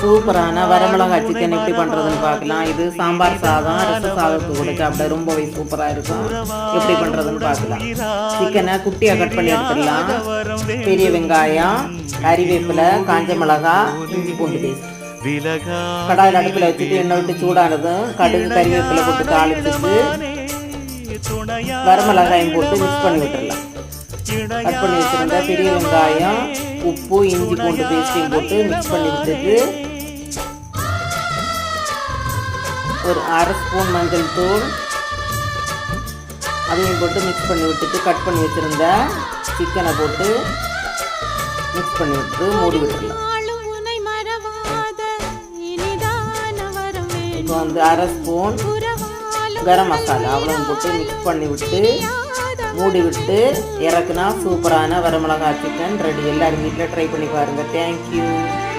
சூப்பரான வரமிளகாய் சிக்கன் எப்படி பண்ணுறதுன்னு பார்க்கலாம். இது சாம்பார் சாதம், ரச சாதத்துக்கு கூட சாப்பிட ரொம்பவே சூப்பராக இருக்கும். எப்படி பண்ணுறதுன்னு பார்க்கலாம். சிக்கனை குட்டியாக கட் பண்ணி எடுத்துடலாம். பெரிய வெங்காயம், கறிவேப்பிலை, காஞ்ச மிளகாய், இஞ்சி பூண்டு பேஸ்ட். கடாயில் அடுப்பில் வச்சுட்டு எண்ணெய் விட்டு சூடானதும் கடுகு கறிவேப்பிலை போட்டு தாளிச்சுட்டு வரமிளகாயும் போட்டு மிக்ஸ் பண்ணி விட்டுடலாம். கட் பண்ணி வச்சுருந்த பெரிய வெங்காயம், உப்பு, இஞ்சி பூண்டு பேஸ்ட்டையும் போட்டு மிக்ஸ் பண்ணி விட்டுட்டு ஒரு அரை ஸ்பூன் மஞ்சள் தூள் அதையும் போட்டு மிக்ஸ் பண்ணி விட்டுட்டு கட் பண்ணி வச்சுருந்த சிக்கனை போட்டு மிக்ஸ் பண்ணி விட்டு மூடி விட்டுடலாம். இப்போ வந்து அரை ஸ்பூன் கரம் மசாலா அவ்வளோ போட்டு மிக்ஸ் பண்ணி விட்டு மூடி விட்டு இறக்குனா சூப்பரான வரமிளகாய் சிக்கன் ரெடி. எல்லாரும் வீட்டில் ட்ரை பண்ணி பாருங்கள். தேங்க்யூ.